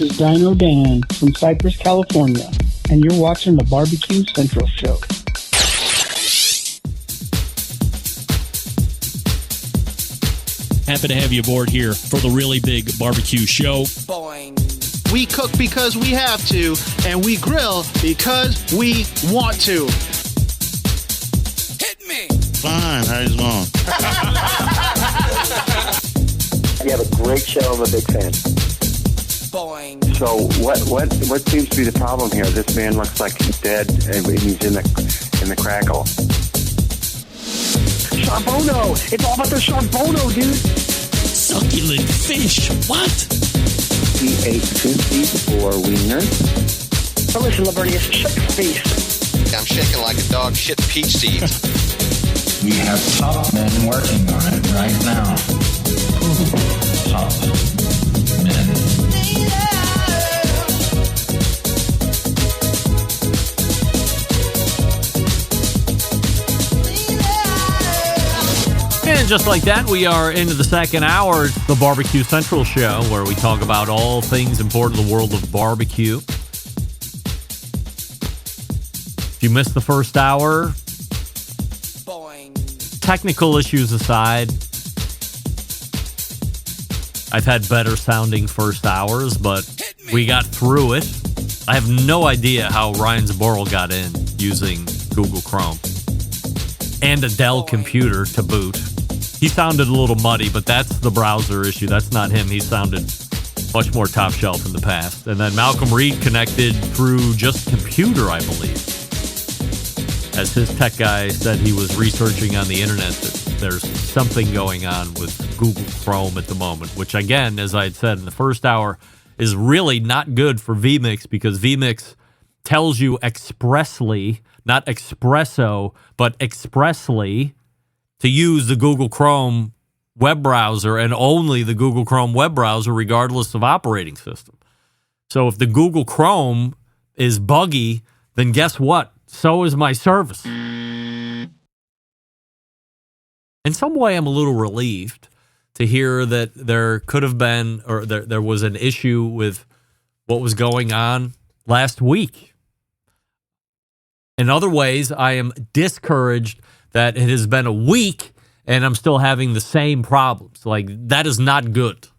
This is Dino Dan from Cypress, California, and you're watching the Barbecue Central Show. Happy to have you aboard here for the really big barbecue show. Boing. We cook because we have to, and we grill because we want to. Hit me. Fine, how's it going? You have a great show. I'm a big fan. Boing. So what seems to be the problem here? This man looks like he's dead, and he's in the crackle. Charbono! It's all about the Charbono, dude! Succulent fish. What? He ate 54 wieners. So listen, Libertius, shut your face. I'm shaking like a dog shit peach seeds. We have top men working on it right now. Top men. And just like that, we are into the second hour. It's the Barbecue Central Show, where we talk about all things important in the world of barbecue. If you missed the first hour, Boing. technical issues aside, I've had better sounding first hours, but we got through it. I have no idea how Ryan Zaboral got in using Google Chrome and a Dell computer to boot. He sounded a little muddy, but that's the browser issue. That's not him. He sounded much more top shelf in the past. And then Malcolm Reed connected through just computer, I believe. As his tech guy said, he was researching on the internet that there's something going on with Google Chrome at the moment, which again, as I had said in the first hour, is really not good for vMix, because vMix tells you expressly, not espresso, but expressly, to use the Google Chrome web browser and only the Google Chrome web browser, regardless of operating system. So if the Google Chrome is buggy, then guess what? So is my service. In some way, I'm a little relieved to hear that there could have been, or there was an issue with what was going on last week. In other ways, I am discouraged that it has been a week and I'm still having the same problems. Like, that is not good.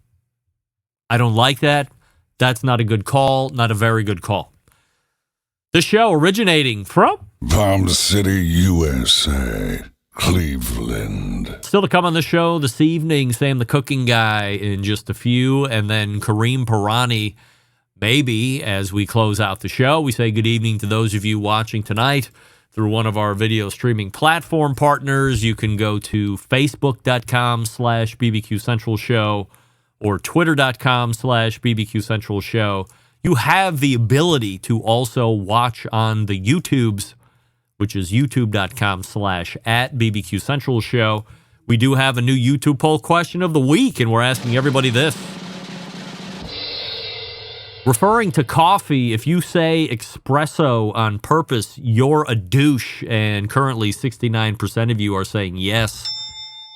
I don't like that. That's not a good call, not a very good call. The show originating from Palm City, USA, Cleveland. Still to come on the show this evening, Sam the Cooking Guy in just a few, and then Kareem Pirani maybe as we close out the show. We say good evening to those of you watching tonight through one of our video streaming platform partners. You can go to facebook.com/BBQ Central Show or twitter.com/BBQ Central Show. You have the ability to also watch on the YouTubes, which is youtube.com/@BBQ Central Show. We do have a new YouTube poll question of the week, and we're asking everybody this. Referring to coffee, if you say espresso on purpose, you're a douche. And currently 69% of you are saying yes,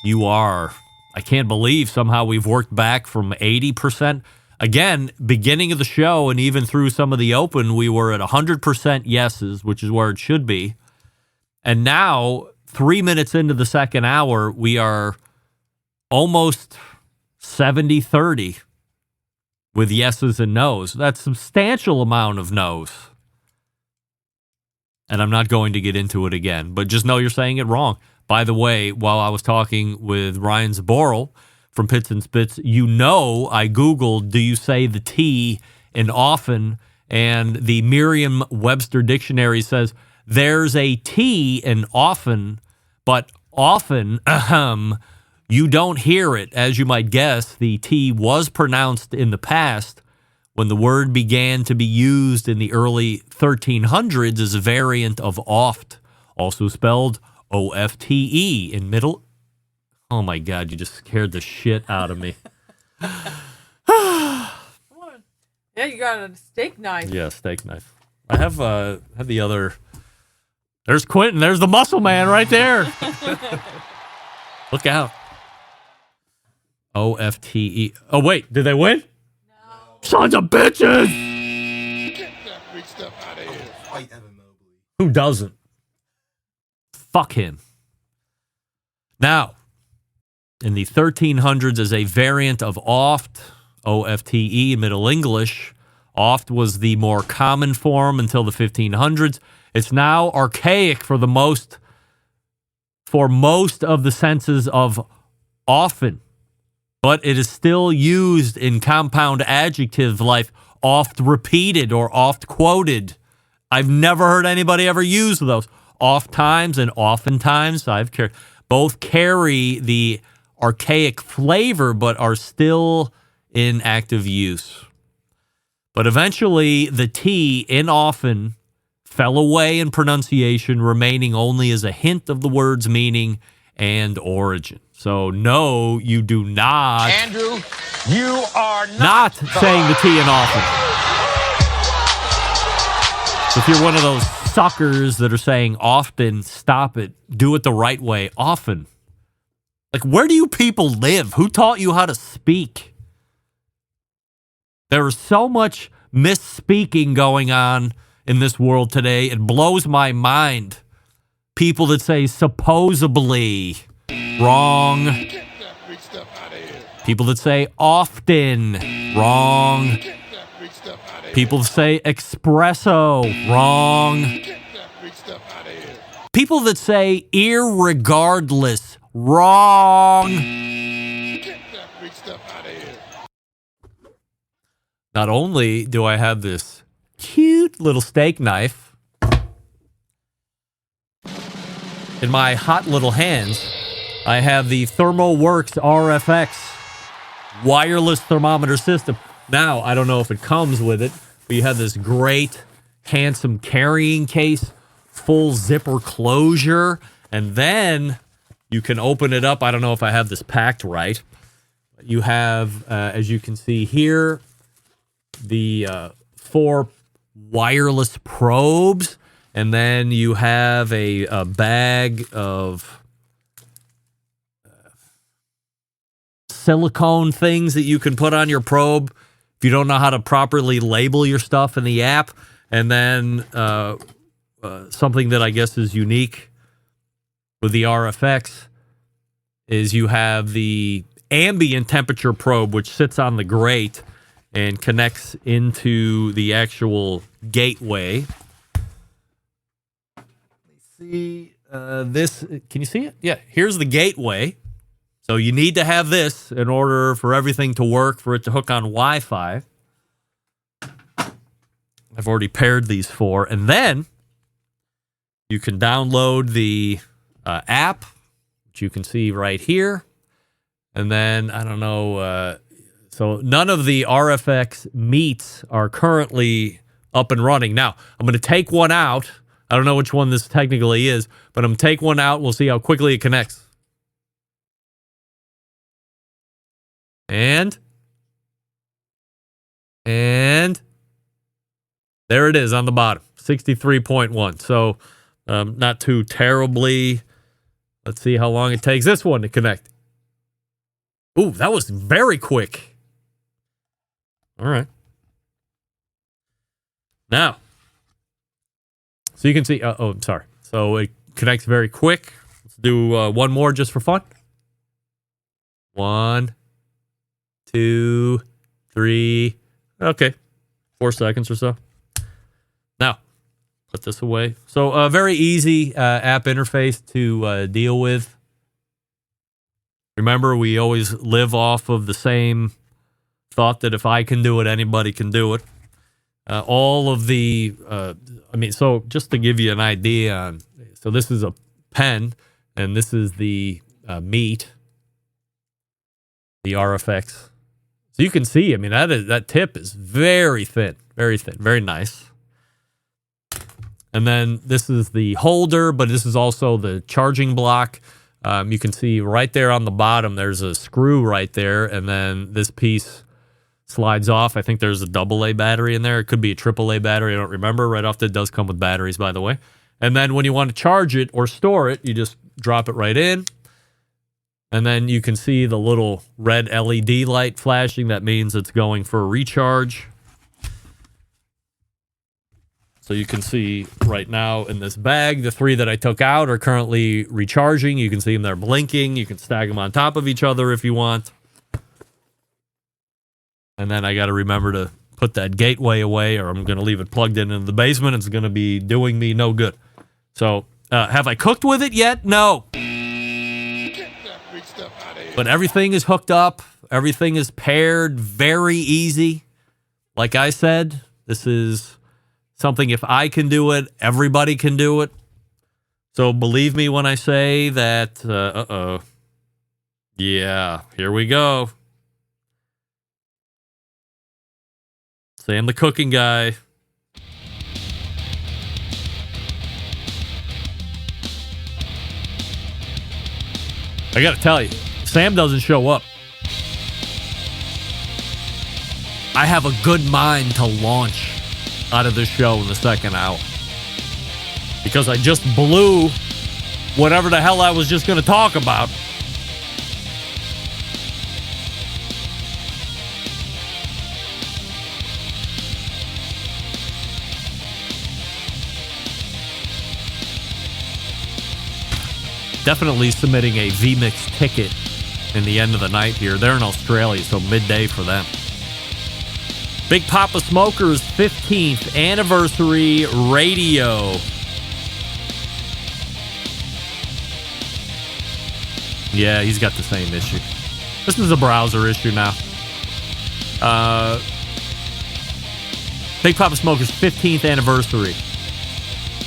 you are. I can't believe somehow we've worked back from 80%. Again, beginning of the show and even through some of the open, we were at 100% yeses, which is where it should be. And now, 3 minutes into the second hour, we are almost 70-30 with yeses and nos. That's a substantial amount of nos. And I'm not going to get into it again, but just know you're saying it wrong. By the way, while I was talking with Ryan Zaboral from Pits and Spits, you know I Googled, do you say the T in often? And the Merriam-Webster dictionary says there's a T in often, but often, you don't hear it. As you might guess, the T was pronounced in the past when the word began to be used in the early 1300s as a variant of oft, also spelled O-F-T-E in middle. Oh my God, you just scared the shit out of me. Yeah, you got a steak knife. Yeah, steak knife. I have the other. There's Quentin. There's the muscle man right there. Look out. O-F-T-E. Oh, wait. Did they win? No. Sons of bitches! Who doesn't? Fuck him. Now, in the 1300s, as a variant of oft, O-F-T-E, Middle English, oft was the more common form until the 1500s. It's now archaic for most of the senses of often, but it is still used in compound adjective like oft repeated or oft quoted. I've never heard anybody ever use those. Oft times and oftentimes, both carry the archaic flavor, but are still in active use. But eventually, the T in often fell away in pronunciation, remaining only as a hint of the word's meaning and origin. So, no, you do not. Andrew, you are not saying the T in often. So if you're one of those suckers that are saying often, stop it. Do it the right way. Often. Like, where do you people live? Who taught you how to speak? There is so much misspeaking going on in this world today. It blows my mind. People that say supposedly, wrong. People that say often, wrong. People that say espresso, wrong. People that say irregardless, wrong. Not only do I have this cute little steak knife in my hot little hands, I have the ThermoWorks RFX wireless thermometer system. Now, I don't know if it comes with it, but you have this great, handsome carrying case, full zipper closure, and then you can open it up. I don't know if I have this packed right. You have, as you can see here, the 4 wireless probes, and then you have a bag of silicone things that you can put on your probe if you don't know how to properly label your stuff in the app. And then something that I guess is unique with the RFX is you have the ambient temperature probe, which sits on the grate and connects into the actual gateway. Let's see this. Can you see it? Yeah, here's the gateway. So you need to have this in order for everything to work, for it to hook on Wi-Fi. I've already paired these 4. And then you can download the app, which you can see right here. And then, I don't know, so none of the RFX meets are currently up and running. Now, I'm going to take one out. I don't know which one this technically is, but I'm going to take one out and we'll see how quickly it connects. And there it is on the bottom, 63.1. So not too terribly. Let's see how long it takes this one to connect. Ooh, that was very quick. All right. Now, so you can see, I'm sorry. So it connects very quick. Let's do one more just for fun. 1, 2, 3. Okay. 4 seconds or so. Now, put this away. So a very easy app interface to deal with. Remember, we always live off of the same thought that if I can do it, anybody can do it. All of the, so just to give you an idea on, so this is a pen, and this is the meat, the RFX. So you can see, that tip is very thin, very nice. And then this is the holder, but this is also the charging block. You can see right there on the bottom, there's a screw right there, and then this piece slides off. I think there's a AA battery in there. It could be a AAA battery. I don't remember. Right off, it does come with batteries, by the way. And then when you want to charge it or store it, you just drop it right in. And then you can see the little red LED light flashing. That means it's going for a recharge. So you can see right now in this bag, the 3 that I took out are currently recharging. You can see them there blinking. You can stack them on top of each other if you want. And then I got to remember to put that gateway away, or I'm going to leave it plugged in the basement. It's going to be doing me no good. So have I cooked with it yet? No. But everything is hooked up. Everything is paired. Very easy. Like I said, this is something, if I can do it, everybody can do it. So believe me when I say that, yeah, here we go. Sam the cooking guy. I got to tell you, Sam doesn't show up. I have a good mind to launch out of this show in the second hour, because I just blew whatever the hell I was just going to talk about. Definitely submitting a VMix ticket in the end of the night here. They're in Australia, so midday for them. Big Papa Smoker's 15th anniversary radio. Yeah, he's got the same issue. This is a browser issue now. Big Papa Smoker's 15th anniversary.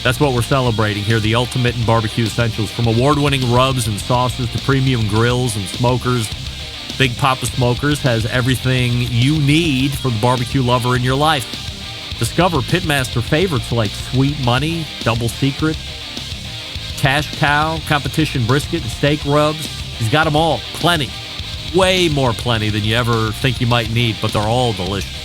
That's what we're celebrating here. The ultimate in barbecue essentials. From award-winning rubs and sauces to premium grills and smokers, Big Papa Smokers has everything you need for the barbecue lover in your life. Discover Pitmaster favorites like Sweet Money, Double Secret, Cash Cow, Competition Brisket, and Steak Rubs. He's got them all. Plenty. Way more plenty than you ever think you might need, but they're all delicious.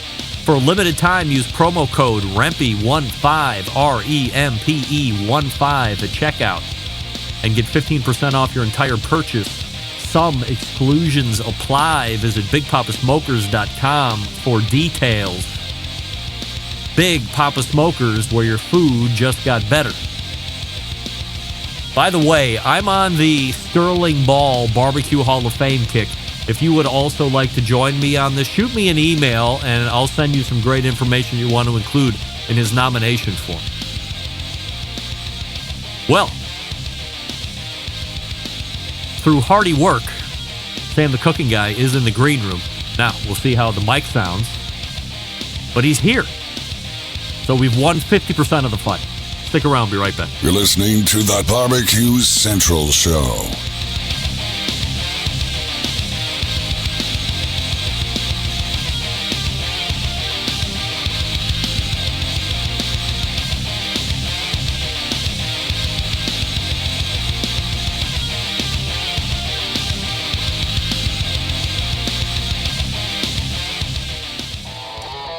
For a limited time, use promo code REMPE15, REMPE15 at checkout, and get 15% off your entire purchase. Some exclusions apply. Visit BigPapaSmokers.com for details. Big Papa Smokers, where your food just got better. By the way, I'm on the Sterling Ball Barbecue Hall of Fame kick. If you would also like to join me on this, shoot me an email, and I'll send you some great information you want to include in his nomination form. Well, through hardy work, Sam the cooking guy is in the green room. Now, we'll see how the mic sounds, but he's here. So we've won 50% of the fun. Stick around, be right back. You're listening to the Barbecue Central Show.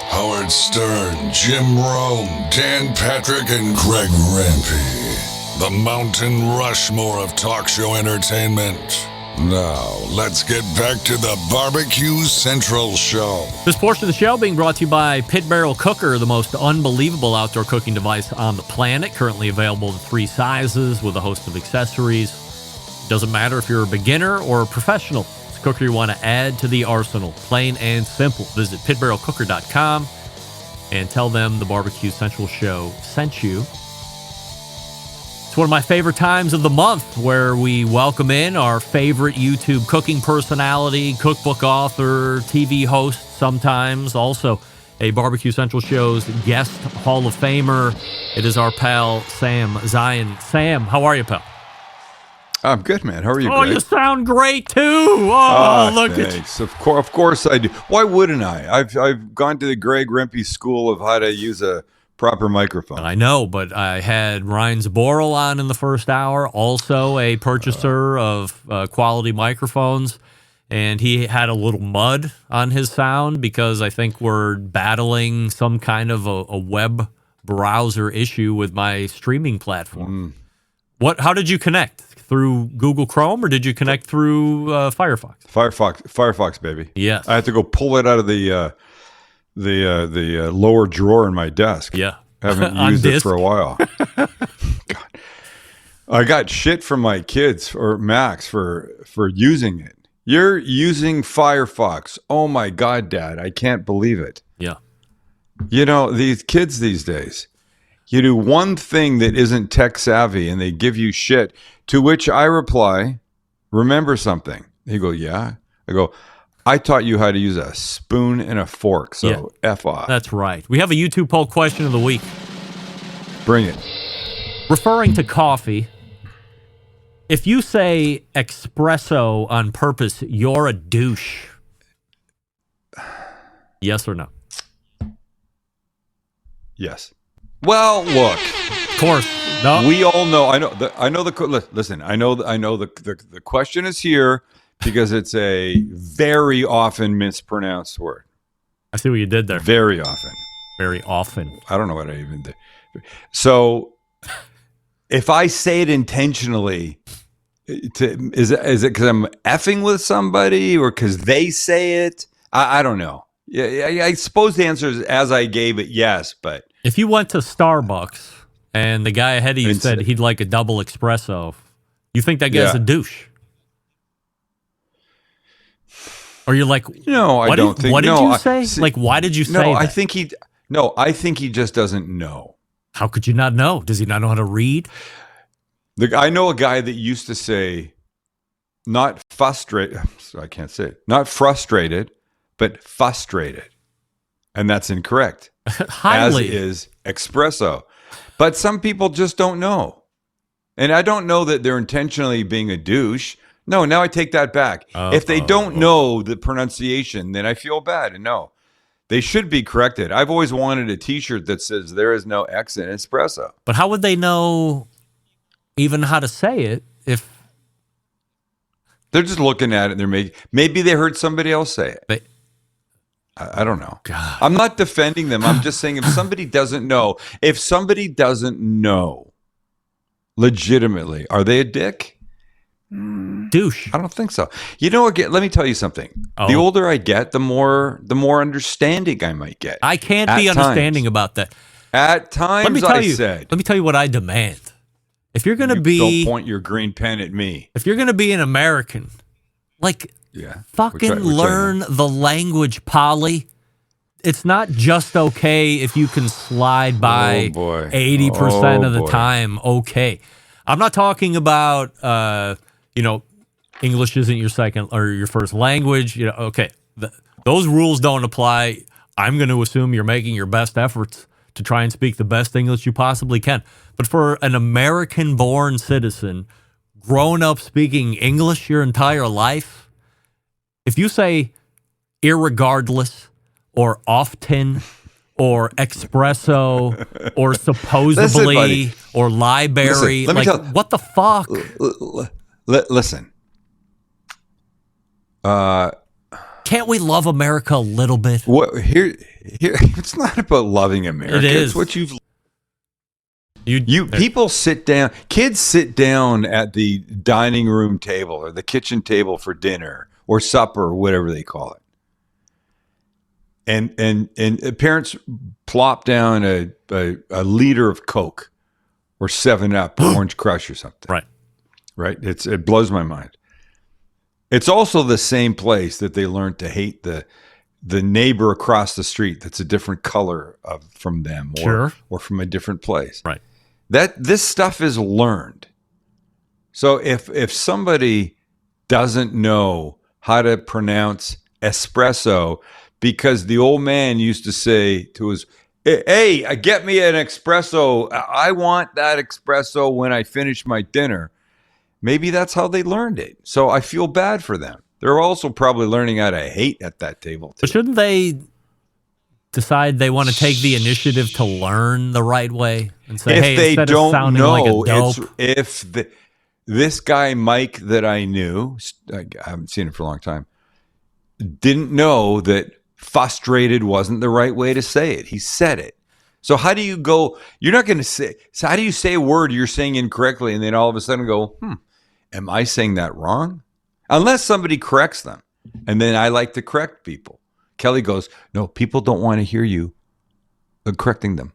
Howard Stern, Jim Rome, Dan Patrick, and Greg Rempe. The Mountain Rushmore of talk show entertainment. Now, let's get back to the Barbecue Central Show. This portion of the show being brought to you by Pit Barrel Cooker, the most unbelievable outdoor cooking device on the planet. Currently available in 3 sizes with a host of accessories. Doesn't matter if you're a beginner or a professional. It's a cooker you want to add to the arsenal. Plain and simple. Visit pitbarrelcooker.com and tell them the Barbecue Central Show sent you. It's one of my favorite times of the month where we welcome in our favorite YouTube cooking personality, cookbook author, TV host sometimes, also a Barbecue Central Show's guest Hall of Famer. It is our pal, Sam Zion. Sam, how are you, pal? I'm good, man. How are you, Oh, Greg? you sound great, too. Oh, look thanks. Of course I do. Why wouldn't I? I've gone to the Greg Rempe School of how to use a proper microphone. I know, but I had Ryan Zaboral on in the first hour, also a purchaser of quality microphones, and he had a little mud on his sound because I think we're battling some kind of a web browser issue with my streaming platform. How did you connect? through Google Chrome or did you connect through Firefox? Firefox, baby. Yes. I have to go pull it out of the lower drawer in my desk. Yeah. I haven't used it for a while. God. I got shit from my kids or Max for using it. You're using Firefox. Oh my God, Dad. I can't believe it. Yeah. You know, these kids these days, you do one thing that isn't tech savvy and they give you shit, to which I reply, remember something. They go, yeah. I go, I taught you how to use a spoon and a fork, so F off. That's right. We have a YouTube poll question of the week. Bring it. Referring to coffee, if you say espresso on purpose, you're a douche. Yes or no? Yes. Well, look. Of course. No. We all know. Listen. I know the question is here because it's a very often mispronounced word. I see what you did there. Very often. Very often. I don't know what I even did. So, if I say it intentionally, is it because I'm effing with somebody or because they say it? I don't know. Yeah, I suppose the answer is as I gave it, yes. But if you went to Starbucks and the guy ahead of you said he'd like a double espresso, you think that guy's a douche? Or you're like, no, I don't think. What did you say? See, like, why did you say that? I think he just doesn't know. How could you not know? Does he not know how to read? I know a guy that used to say, not frustrated. I can't say it. Not frustrated, but frustrated, and that's incorrect. Highly. As is espresso, but some people just don't know, and I don't know that they're intentionally being a douche. No, now I take that back. If they don't know the pronunciation, then I feel bad. And no, they should be corrected. I've always wanted a T-shirt that says there is no X in espresso. But how would they know even how to say it if they're just looking at it and maybe they heard somebody else say it. I don't know. God. I'm not defending them. I'm just saying if somebody doesn't know legitimately, are they a dick? Douche. I don't think so. You know, again, let me tell you something. The older I get, the more understanding I might get. I can't be understanding about that. At times, let me tell you what I demand. If you're going to be... Don't point your green pen at me. If you're going to be an American, fucking learn the language, Polly. It's not just okay if you can slide by 80% of the time, okay. I'm not talking about... English isn't your second or your first language. Okay. Those rules don't apply. I'm going to assume you're making your best efforts to try and speak the best English you possibly can. But for an American-born citizen, grown up speaking English your entire life, if you say irregardless or often or espresso or supposedly or library, what the fuck? Listen. Can't we love America a little bit? Here, it's not about loving America. It is. It's what people sit down. Kids sit down at the dining room table or the kitchen table for dinner or supper or whatever they call it, and parents plop down a liter of Coke or 7-Up or Orange Crush or something. Right. It blows my mind. It's also the same place that they learned to hate the neighbor across the street that's a different color from them or from a different place. Right. This stuff is learned. So if somebody doesn't know how to pronounce espresso because the old man used to say to his, hey, get me an espresso. I want that espresso when I finish my dinner. Maybe that's how they learned it. So I feel bad for them. They're also probably learning how to hate at that table, too. But shouldn't they decide they want to take the initiative to learn the right way and say, hey, they instead don't of sounding know, like a dope. This guy, Mike, that I knew, I haven't seen him for a long time, didn't know that frustrated wasn't the right way to say it. He said it. So how do you go, you're not going to say, so how do you say a word you're saying incorrectly and then all of a sudden go, am I saying that wrong? Unless somebody corrects them. And then I like to correct people. Kelly goes, no, people don't want to hear you correcting them.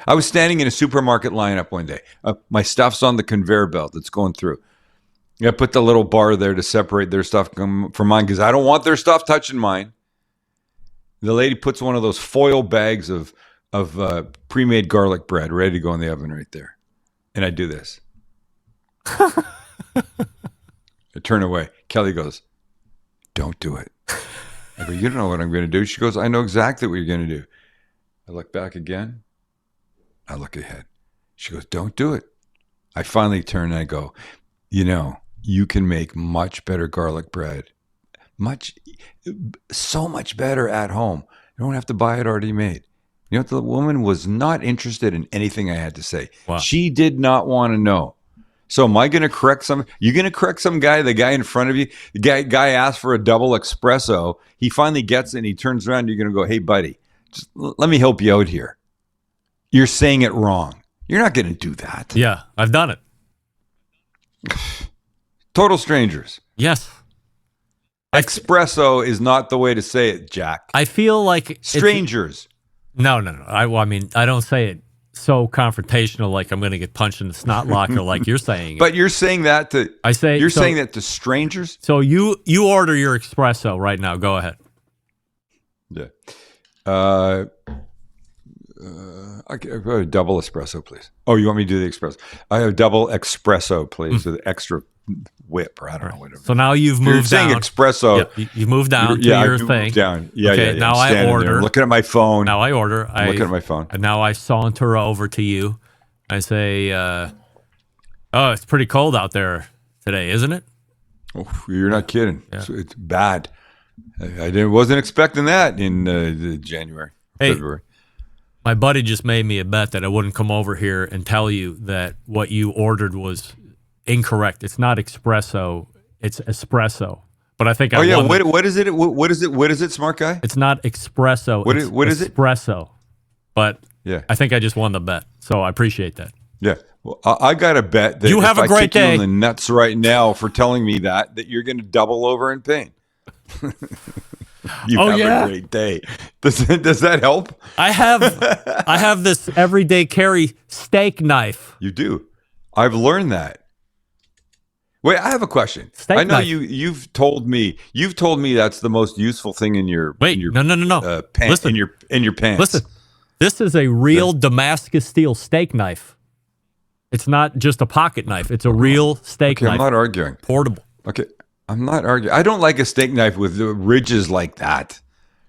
I was standing in a supermarket lineup one day. My stuff's on the conveyor belt that's going through. I put the little bar there to separate their stuff from mine because I don't want their stuff touching mine. The lady puts one of those foil bags of pre-made garlic bread ready to go in the oven right there. And I do this. I turn away. Kelly goes, don't do it. I go, you don't know what I'm going to do. She goes, I know exactly what you're going to do. I look back again. I look ahead. She goes, don't do it. I finally turn and I go, you can make much better garlic bread. So much better at home. You don't have to buy it already made. The woman was not interested in anything I had to say. Wow. She did not want to know. So am I going to correct you're going to correct some guy, the guy in front of you? The guy asked for a double espresso. He finally gets it and he turns around and you're going to go, hey, buddy, just let me help you out here. You're saying it wrong. You're not going to do that. Yeah, I've done it. Total strangers. Yes. Espresso is not the way to say it, Jack. I feel like strangers. No. I don't say it so confrontational, like I'm going to get punched in the snot locker, like you're saying. But you're saying that to saying that to strangers. So you order your espresso right now. Go ahead. Yeah. Okay, a double espresso, please. Oh, you want me to do the espresso? I have double espresso, please, with extra whip, or I don't know, whatever. So now you've moved down. Saying espresso. Yeah, you moved down to your thing. Moved down. Yeah, okay, yeah. Now I order. There, looking at my phone. Now I order. I'm looking at my phone. And now I saunter over to you. I say, oh, it's pretty cold out there today, isn't it? Oh, you're not kidding. Yeah. It's bad. I wasn't expecting that in January, February. My buddy just made me a bet that I wouldn't come over here and tell you that what you ordered was incorrect. It's not espresso, it's espresso. But I think what is it? What is it, smart guy? It's not espresso. What is it? Espresso. But yeah, I think I just won the bet. So I appreciate that. Yeah. Well, I got a bet that you have if a great I kick day. you in the nuts right now for telling me that you're going to double over in pain. You have a great day. Does that help? I have this everyday carry steak knife. You do. I've learned that. Wait, I have a question. I know you've told me that's the most useful thing in your no. pants. Listen, in your pants. Listen, this is a real Damascus steel steak knife. It's not just a pocket knife. It's a real steak knife. I'm not arguing. Portable. Okay. I'm not arguing. I don't like a steak knife with ridges like that.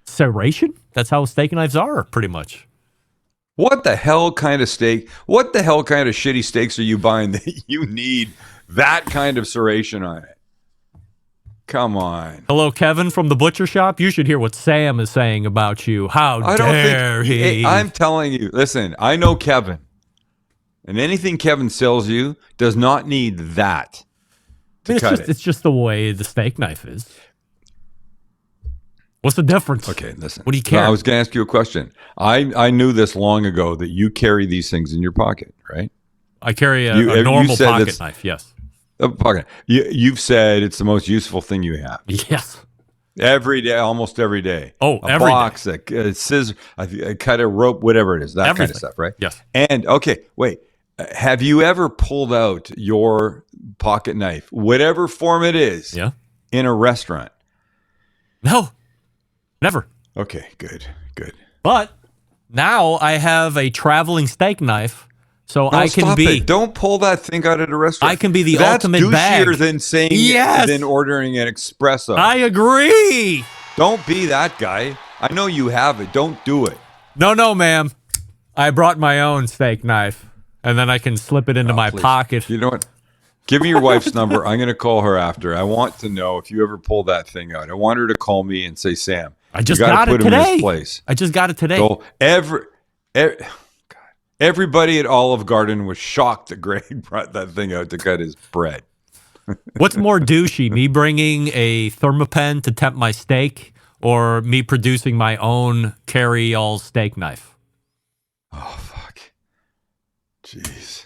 Serration? That's how steak knives are, pretty much. What the hell kind of steak? What the hell kind of shitty steaks are you buying that you need that kind of serration on it? Come on. Hello, Kevin from the butcher shop. You should hear what Sam is saying about you. How dare he? I'm telling you. Listen, I know Kevin. And anything Kevin sells you does not need that. It's just the way the steak knife is. What's the difference? Okay, listen. What do you care? I was going to ask you a question. I knew this long ago that you carry these things in your pocket, right? I carry a normal pocket knife, yes. A pocket. You've said it's the most useful thing you have. Yes. Every day, almost every day. Oh, a box, a scissor, a cut a rope, whatever it is, that kind of stuff, right? Yes. And, okay, wait. Have you ever pulled out your pocket knife, whatever form it is, in a restaurant? No, never. Okay, good. But now I have a traveling steak knife, so I can be. Don't pull that thing out at a restaurant. I can be the ultimate bag. That's douchier than saying than ordering an espresso. I agree. Don't be that guy. I know you have it. Don't do it. No, ma'am. I brought my own steak knife. And then I can slip it into my pocket. You know what? Give me your wife's number. I'm going to call her after. I want to know if you ever pull that thing out. I want her to call me and say, Sam, I just got it today. Him in his place. I just got it today. So everybody at Olive Garden was shocked that Greg brought that thing out to cut his bread. What's more douchey, me bringing a Thermapen to temp my steak or me producing my own carry-all steak knife? Oh, fuck. Jeez.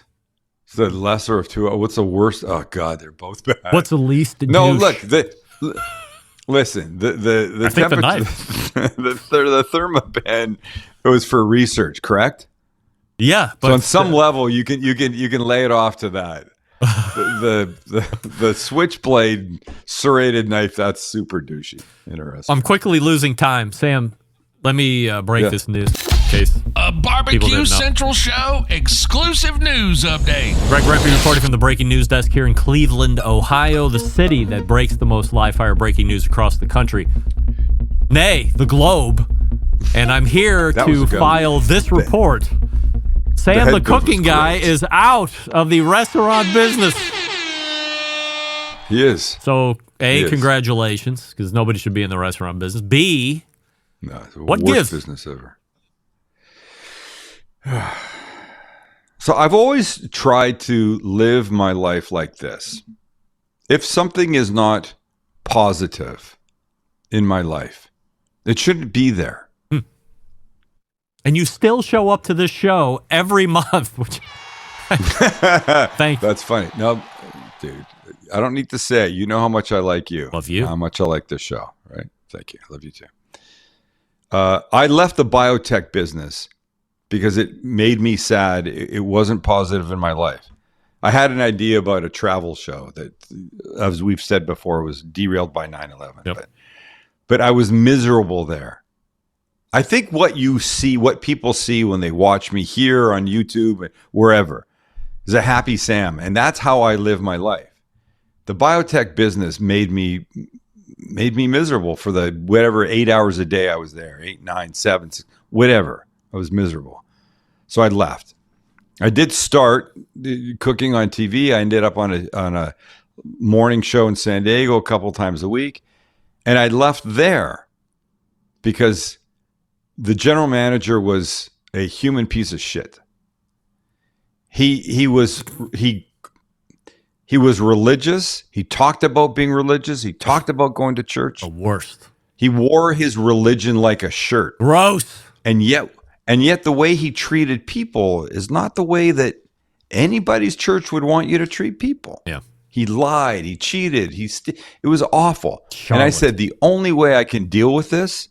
The lesser of two. What's the worst? Oh God, they're both bad. What's the least? No, douche? look. Listen, the I think the temperature, knife. the Thermapen, it was for research, correct? Yeah, but so on some level, you can lay it off to that. The switchblade serrated knife, that's super douchey. Interesting. I'm quickly losing time. Sam, let me break this news case. A Barbecue Central Show exclusive news update. Greg Rempe reporting from the breaking news desk here in Cleveland, Ohio, the city that breaks the most live-fire breaking news across the country. Nay, the globe. And I'm here to file this report. Sam, the cooking guy, is out of the restaurant business. He is. So, A, congratulations, because nobody should be in the restaurant business. B, no, it's the what worst gives? business ever. So I've always tried to live my life like this. If something is not positive in my life, it shouldn't be there. And you still show up to this show every month. Which thank you. That's funny. No, dude, I don't need to say it. You know how much I like you. Love you. How much I like this show, right? Thank you. I love you too. I left the biotech business because it made me sad. It wasn't positive in my life. I had an idea about a travel show that, as we've said before, was derailed by 9/11. Yep. But I was miserable there. I think what people see when they watch me here on YouTube, wherever, is a happy Sam. And that's how I live my life. The biotech business made me miserable for the whatever 8 hours a day I was there, 8, 9, 7, 6, whatever. I was miserable. So I left. I did start cooking on TV. I ended up on a morning show in San Diego a couple times a week. And I left there because the general manager was a human piece of shit. He was religious. He talked about being religious. He talked about going to church. The worst. He wore his religion like a shirt. Gross. And yet the way he treated people is not the way that anybody's church would want you to treat people. Yeah. He lied. He cheated. It was awful. Charlotte. And I said, the only way I can deal with this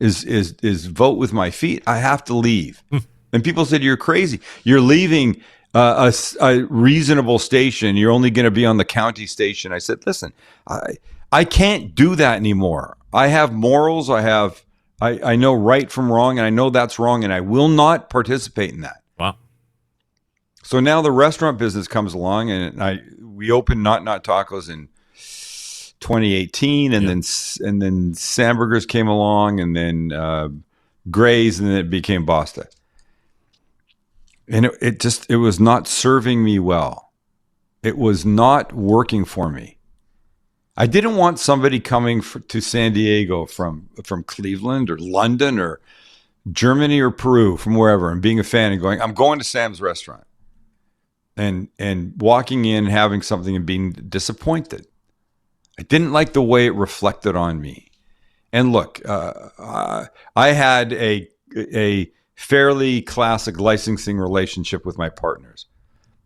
is vote with my feet. I have to leave. And people said, you're crazy. You're leaving a reasonable station. You're only going to be on the county station. I said, listen, I can't do that anymore. I have morals. I know right from wrong, and I know that's wrong, and I will not participate in that. Wow. So now the restaurant business comes along, and we opened Not Tacos in 2018, and then Samburgers came along, and then Gray's, and then it became Basta. And it was not serving me well. It was not working for me. I didn't want somebody coming to San Diego from Cleveland or London or Germany or Peru, from wherever, and being a fan and going, I'm going to Sam's restaurant, and walking in, having something, and being disappointed. I didn't like the way it reflected on me. And look, I had a fairly classic licensing relationship with my partners.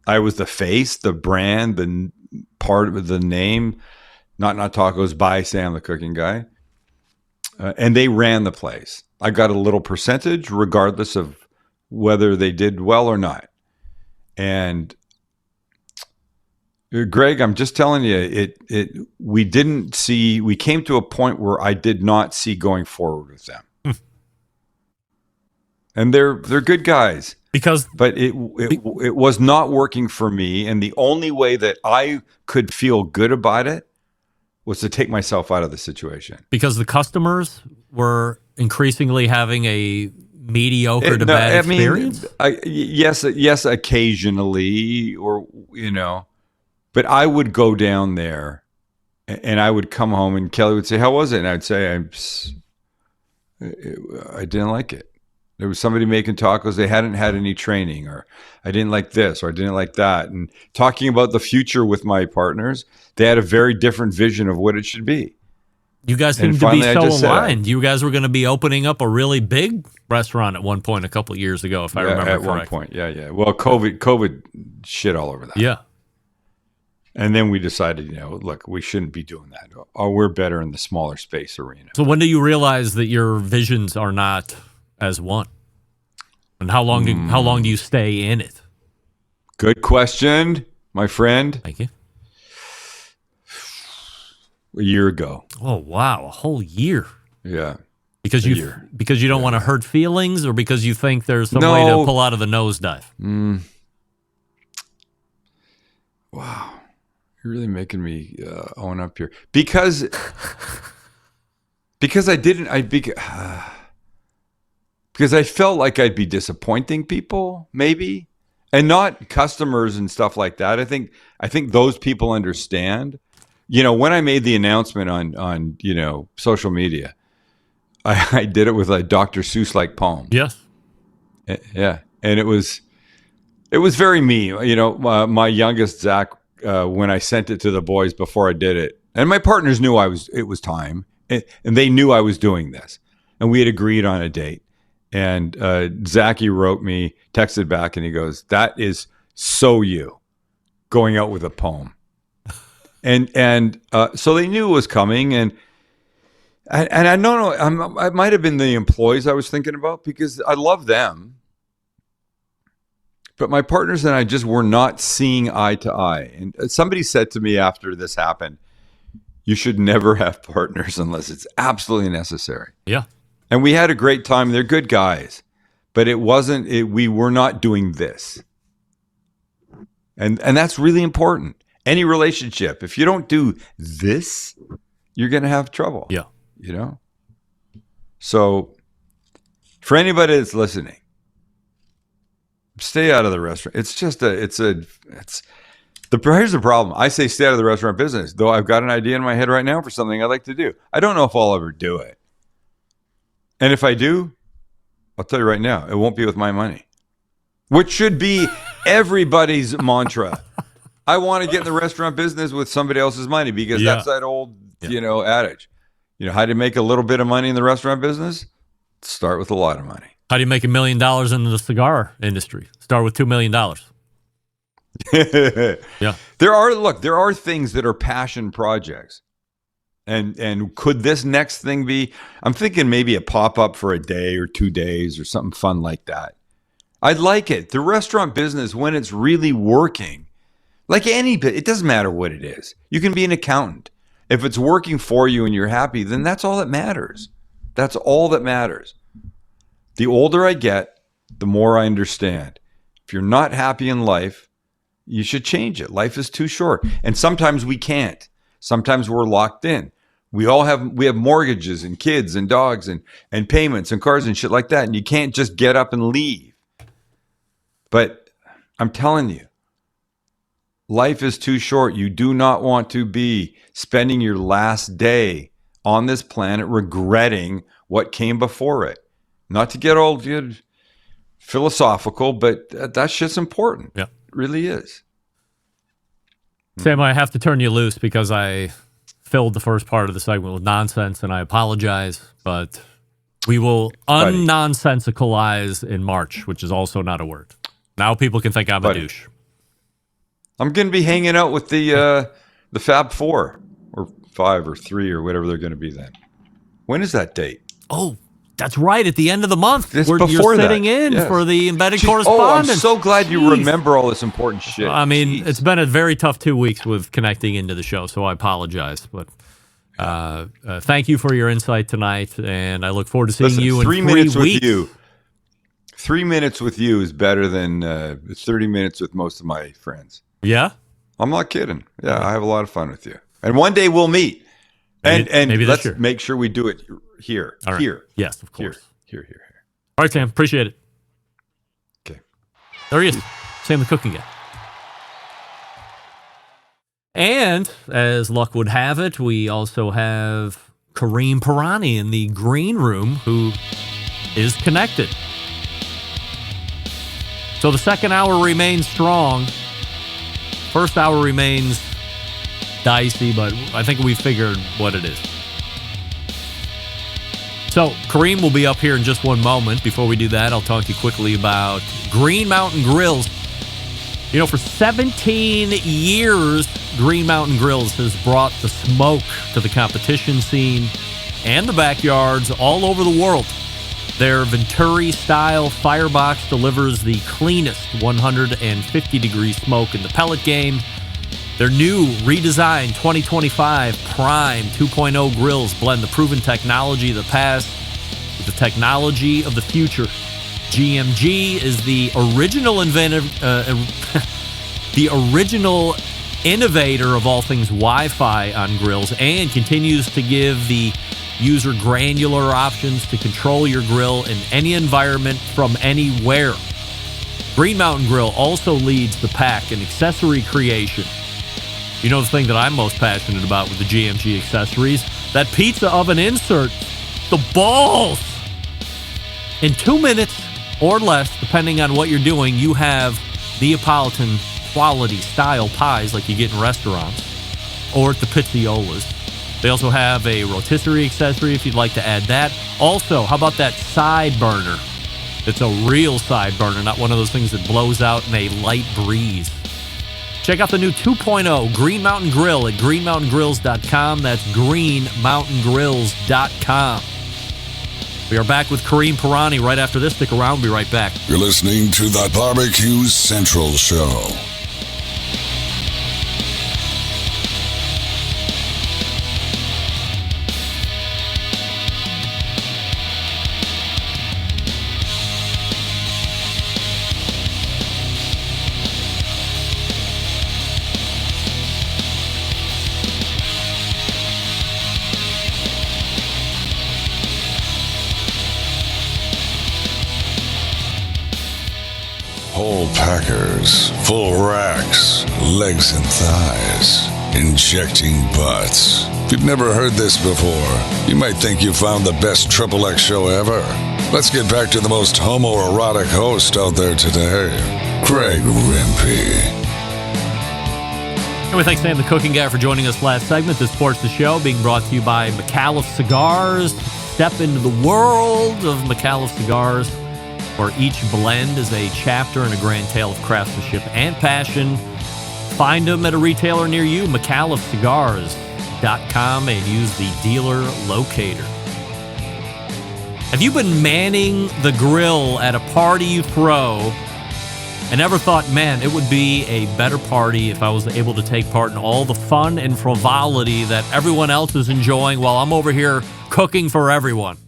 I was the face, the brand, the part of the name, Not Tacos by Sam, the cooking guy. And they ran the place. I got a little percentage regardless of whether they did well or not. And Greg, I'm just telling you, we came to a point where I did not see going forward with them. And they're good guys. But it was not working for me, and the only way that I could feel good about it was to take myself out of the situation. Because the customers were increasingly having a mediocre to bad experience? Yes, occasionally, or but I would go down there, and I would come home, and Kelly would say, "How was it?" And I'd say, "I didn't like it. There was somebody making tacos. They hadn't had any training, or I didn't like this, or I didn't like that." And talking about the future with my partners, they had a very different vision of what it should be. You guys seem to be so aligned. You guys were going to be opening up a really big restaurant at one point a couple of years ago, if I remember correctly. At one point, yeah. Well, COVID shit all over that. Yeah. And then we decided, look, we shouldn't be doing that. Or we're better in the smaller space arena. So when do you realize that your visions are not as one? And how long do you stay in it? Good question, my friend. Thank you. A year ago. Oh, wow. A whole year. Yeah. Because you don't want to hurt feelings, or because you think there's some way to pull out of the nosedive? Wow. You're really making me own up here. Because I felt like I'd be disappointing people, maybe, and not customers and stuff like that. I think those people understand. When I made the announcement on social media, I did it with a Dr. Seuss-like poem. Yes. Yeah, and it was very me. My youngest Zach, when I sent it to the boys before I did it, and my partners knew it was time, and they knew I was doing this, and we had agreed on a date. And Zachy texted back, and he goes, "That is so you, going out with a poem." And so they knew it was coming, and I don't know, I might have been the employees I was thinking about, because I love them, but my partners and I just were not seeing eye to eye. And somebody said to me after this happened, "You should never have partners unless it's absolutely necessary." Yeah. And we had a great time. They're good guys, but we were not doing this. And that's really important. Any relationship, if you don't do this, you're going to have trouble. Yeah. So for anybody that's listening, stay out of the restaurant. Here's the problem. I say stay out of the restaurant business, though I've got an idea in my head right now for something I'd like to do. I don't know if I'll ever do it. And if I do, I'll tell you right now, it won't be with my money, which should be everybody's mantra. I want to get in the restaurant business with somebody else's money, because that's that old, adage. How do you make a little bit of money in the restaurant business? Start with a lot of money. How do you make $1 million in the cigar industry? Start with $2 million. Yeah. There are things that are passion projects. And could this next thing be, I'm thinking maybe a pop-up for a day or 2 days or something fun like that. I'd like it. The restaurant business, when it's really working, like it doesn't matter what it is. You can be an accountant. If it's working for you and you're happy, then that's all that matters. That's all that matters. The older I get, the more I understand. If you're not happy in life, you should change it. Life is too short. And sometimes we can't. Sometimes we're locked in. We have mortgages and kids and dogs and payments and cars and shit like that. And you can't just get up and leave. But I'm telling you, life is too short. You do not want to be spending your last day on this planet regretting what came before it. Not to get all philosophical, but that shit's important. Yeah. It really is. Sam, I have to turn you loose because I filled the first part of the segment with nonsense, and I apologize, but we will unnonsensicalize in March, which is also not a word. Now people can think I'm a douche. I'm going to be hanging out with the Fab Four or 5 or 3 or whatever they're going to be then. When is that date? Oh, that's right. At the end of the month. It's you're sitting in for the embedded correspondence. Oh, I'm so glad you remember all this important shit. I mean, it's been a very tough 2 weeks with connecting into the show, so I apologize. But thank you for your insight tonight, and I look forward to seeing you in 3 minutes weeks. with you. 3 minutes with you is better than 30 minutes with most of my friends. Yeah? I'm not kidding. Yeah, I have a lot of fun with you. And one day we'll meet. Maybe let's make sure we do it here. All right. Here. Yes, of course. Here. All right, Sam. Appreciate it. Okay. There he is. Sam the cooking guy. And as luck would have it, we also have Kareem Pirani in the green room who is connected. So the second hour remains strong. First hour remains dicey, but I think we figured what it is. So Kareem will be up here in just one moment. Before we do that, I'll talk to you quickly about Green Mountain Grills. You know, for 17 years, Green Mountain Grills has brought the smoke to the competition scene and the backyards all over the world. Their Venturi-style firebox delivers the cleanest 150-degree smoke in the pellet game. Their new redesigned 2025 Prime 2.0 grills blend the proven technology of the past with the technology of the future. GMG is the original innovator of all things Wi-Fi on grills and continues to give the user granular options to control your grill in any environment from anywhere. Green Mountain Grill also leads the pack in accessory creation. You know the thing that I'm most passionate about with the GMG accessories? That pizza oven insert. The balls! In 2 minutes or less, depending on what you're doing, you have Neapolitan quality style pies like you get in restaurants or at the Pizzolas. They also have a rotisserie accessory if you'd like to add that. Also, how about that side burner? It's a real side burner, not one of those things that blows out in a light breeze. Check out the new 2.0 Green Mountain Grill at greenmountaingrills.com. That's greenmountaingrills.com. We are back with Kareem Pirani right after this. Stick around. We'll be right back. You're listening to the Barbecue Central Show. Whole packers, full racks, legs and thighs, injecting butts. If you've never heard this before, you might think you found the best XXX show ever. Let's get back to the most homoerotic host out there today, Craig Rimpey. And we thank Sam the Cooking Guy for joining us last segment. This supports the show, being brought to you by McAuliffe Cigars. Step into the world of McAuliffe Cigars, where each blend is a chapter in a grand tale of craftsmanship and passion. Find them at a retailer near you, McAuliffeCigars.com, and use the dealer locator. Have you been manning the grill at a party you throw and ever thought, man, it would be a better party if I was able to take part in all the fun and frivolity that everyone else is enjoying while I'm over here cooking for everyone?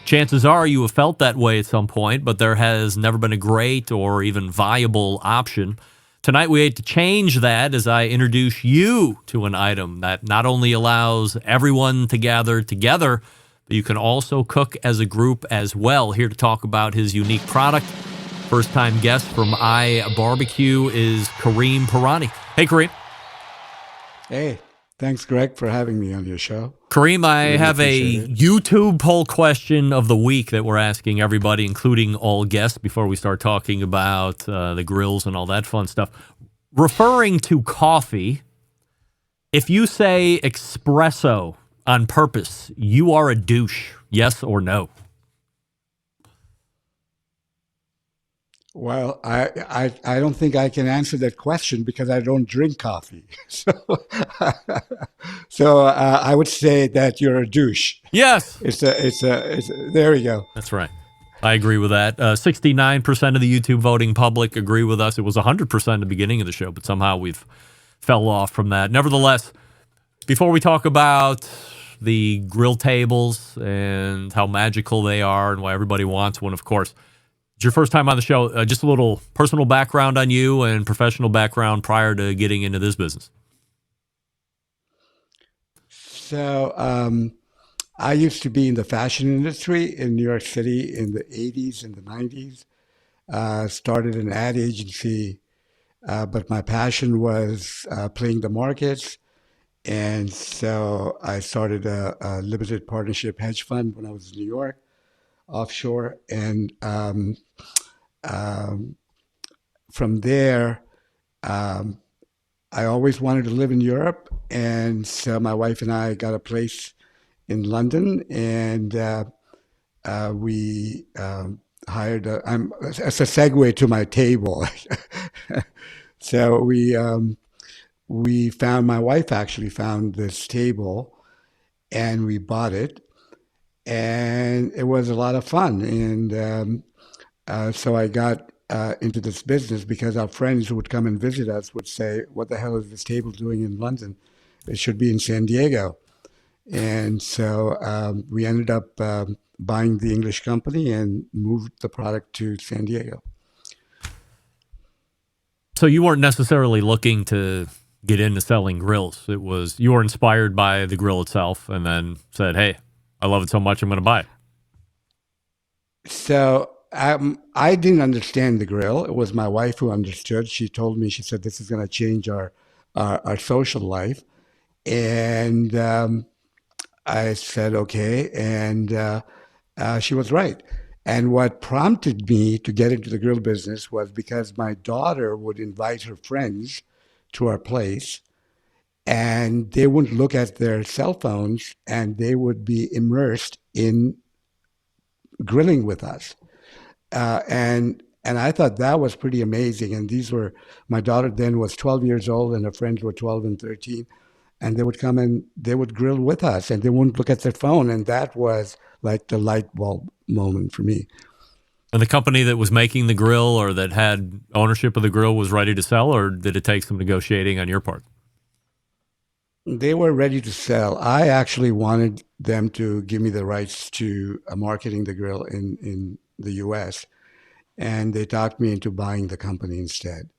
Chances are you have felt that way at some point, but there has never been a great or even viable option. Tonight we had to change that as I introduce you to an item that not only allows everyone to gather together, but you can also cook as a group as well. Here to talk about his unique product, first-time guest from ibbq is Kareem Pirani. Hey, Kareem. Hey. Thanks, Greg, for having me on your show. Kareem, I have a YouTube poll question of the week that we're asking everybody, including all guests, before we start talking about the grills and all that fun stuff. Referring to coffee, if you say espresso on purpose, you are a douche, yes or no? Well, I don't think I can answer that question because I don't drink coffee. So I would say that you're a douche. Yes. It's there we go. That's right. I agree with that. 69% of the YouTube voting public agree with us. It was 100% at the beginning of the show, but somehow we've fell off from that. Nevertheless, before we talk about the grill tables and how magical they are and why everybody wants one, of course, it's your first time on the show. Just a little personal background on you and professional background prior to getting into this business. So I used to be in the fashion industry in New York City in the 80s and the 90s. Started an ad agency, but my passion was playing the markets. And so I started a limited partnership hedge fund when I was in New York, offshore. And from there, I always wanted to live in Europe. And so my wife and I got a place in London. And we hired. It's a segue to my table. So we found, my wife actually found this table, and we bought it, and it was a lot of fun. And so I got into this business because our friends who would come and visit us would say, "What the hell is this table doing in London? It should be in San Diego." And so we ended up buying the English company and moved the product to San Diego. So you weren't necessarily looking to get into selling grills. It was, you were inspired by the grill itself and then said, "Hey, I love it so much, I'm going to buy it." So I didn't understand the grill. It was my wife who understood. She told me, she said, "This is going to change our social life." And I said, okay. And she was right. And what prompted me to get into the grill business was because my daughter would invite her friends to our place, and they wouldn't look at their cell phones, and they would be immersed in grilling with us. And I thought that was pretty amazing. And these were, my daughter then was 12 years old, and her friends were 12 and 13. And they would come and they would grill with us, and they wouldn't look at their phone. And that was like the light bulb moment for me. And the company that was making the grill or that had ownership of the grill was ready to sell, or did it take some negotiating on your part? They were ready to sell. I actually wanted them to give me the rights to marketing the grill in the U.S., and they talked me into buying the company instead.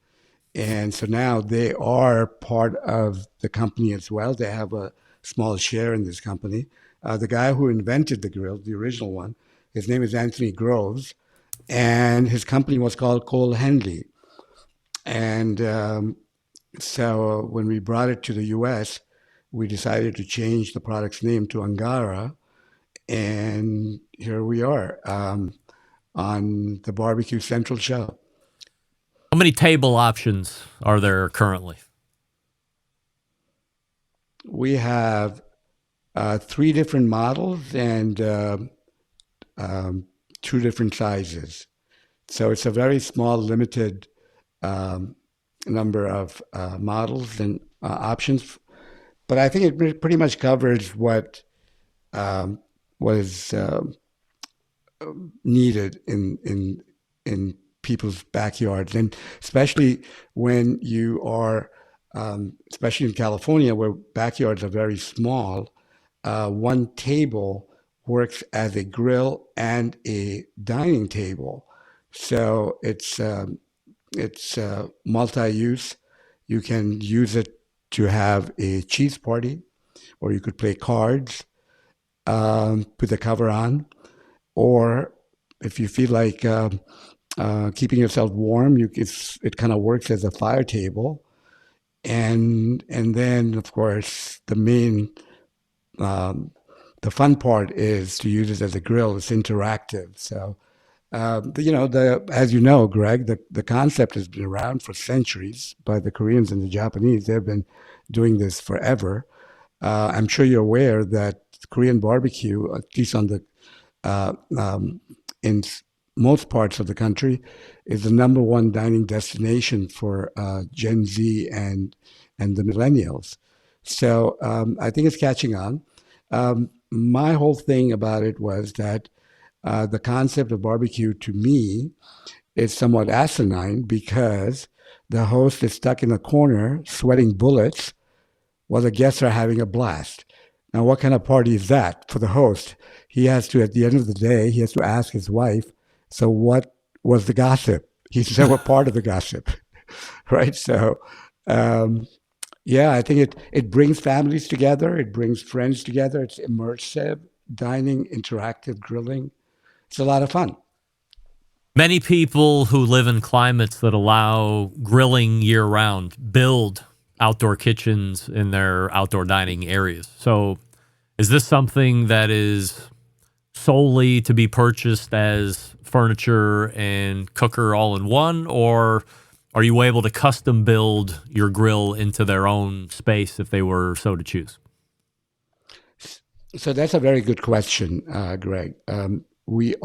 And so now they are part of the company as well. They have a small share in this company. The guy who invented the grill, the original one, his name is Anthony Groves, and his company was called Cole Henley. And so when we brought it to the U.S., we decided to change the product's name to Angara, and here we are on the Barbecue Central show. How many table options are there currently? We have 3 different models and 2 different sizes. So it's a very small, limited number of models and options. But I think it pretty much covers what was needed in people's backyards, and especially when you are, especially in California, where backyards are very small, one table works as a grill and a dining table. So it's multi-use. You can use it to have a cheese party, or you could play cards, put the cover on, or if you feel like keeping yourself warm, it kind of works as a fire table. And then, of course, the fun part is to use it as a grill. It's interactive. So, as you know, Greg, the concept has been around for centuries by the Koreans and the Japanese. They've been doing this forever. I'm sure you're aware that Korean barbecue, at least on the in most parts of the country, is the number one dining destination for Gen Z and the millennials. So I think it's catching on. My whole thing about it was that the concept of barbecue to me is somewhat asinine, because the host is stuck in a corner sweating bullets while the guests are having a blast. Now, what kind of party is that for the host? He has to, at the end of the day, he has to ask his wife, so what was the gossip? He's never part of the gossip, right? So, I think it brings families together. It brings friends together. It's immersive dining, interactive grilling. It's a lot of fun. Many people who live in climates that allow grilling year-round build outdoor kitchens in their outdoor dining areas. So is this something that is solely to be purchased as furniture and cooker all in one, or are you able to custom build your grill into their own space if they were so to choose? So that's a very good question, Greg. we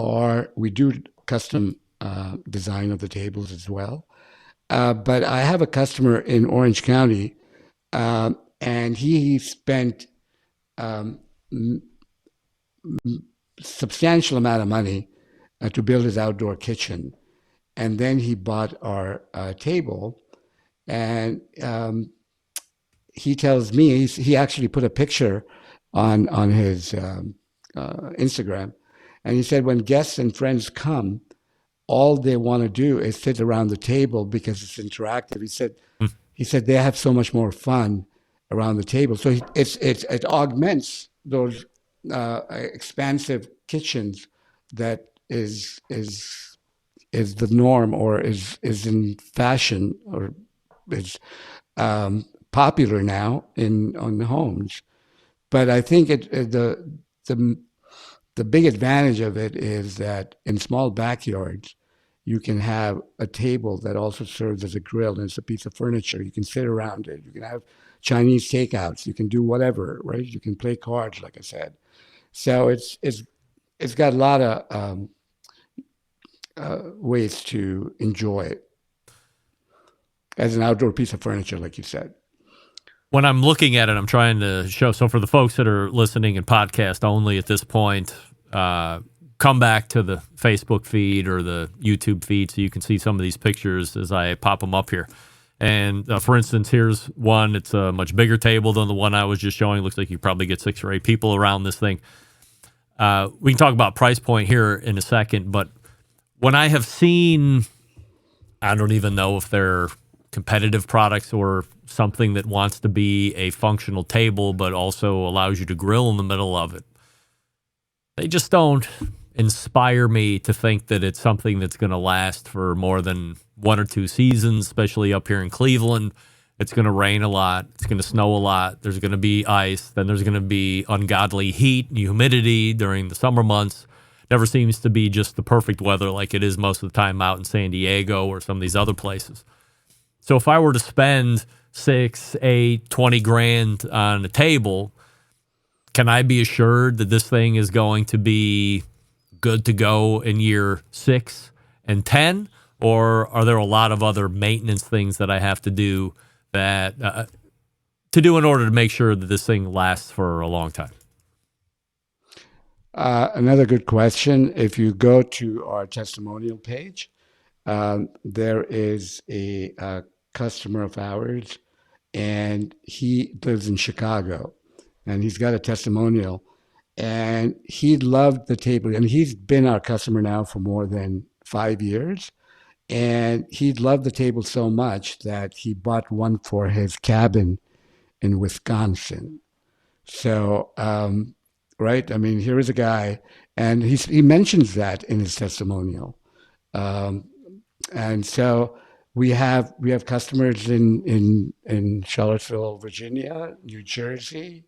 do custom design of the tables as well. But I have a customer in Orange County, and he spent substantial amount of money to build his outdoor kitchen, and then he bought our table, and he tells me he actually put a picture on his Instagram, and he said when guests and friends come, all they want to do is sit around the table because it's interactive. He said they have so much more fun around the table. So it augments those expansive kitchens that is the norm, or is in fashion, or is popular now on the homes. But I think the big advantage of it is that in small backyards, you can have a table that also serves as a grill, and it's a piece of furniture. You can sit around it. You can have Chinese takeouts. You can do whatever, right? You can play cards, like I said. So it's got a lot of ways to enjoy it as an outdoor piece of furniture, like you said. When I'm looking at it, I'm trying to show. So for the folks that are listening in podcast only at this point, come back to the Facebook feed or the YouTube feed so you can see some of these pictures as I pop them up here. And for instance, here's one. It's a much bigger table than the one I was just showing. Looks like you probably get 6 or 8 people around this thing. We can talk about price point here in a second, but when I have seen, I don't even know if they're competitive products or something that wants to be a functional table but also allows you to grill in the middle of it, they just don't inspire me to think that it's something that's going to last for more than 1 or 2 seasons, especially up here in Cleveland. It's going to rain a lot. It's going to snow a lot. There's going to be ice. Then there's going to be ungodly heat and humidity during the summer months. Never seems to be just the perfect weather like it is most of the time out in San Diego or some of these other places. So if I were to spend 6, 8, 20 grand on a table, can I be assured that this thing is going to be good to go in year 6 and 10? Or are there a lot of other maintenance things that I have to do in order to make sure that this thing lasts for a long time? Another good question. If you go to our testimonial page, there is a customer of ours, and he lives in Chicago, and he's got a testimonial, and he loved the table, and he's been our customer now for more than 5 years, and he loved the table so much that he bought one for his cabin in Wisconsin. So, right? I mean, here is a guy, and he mentions that in his testimonial. And so we have customers in Charlottesville, Virginia, New Jersey,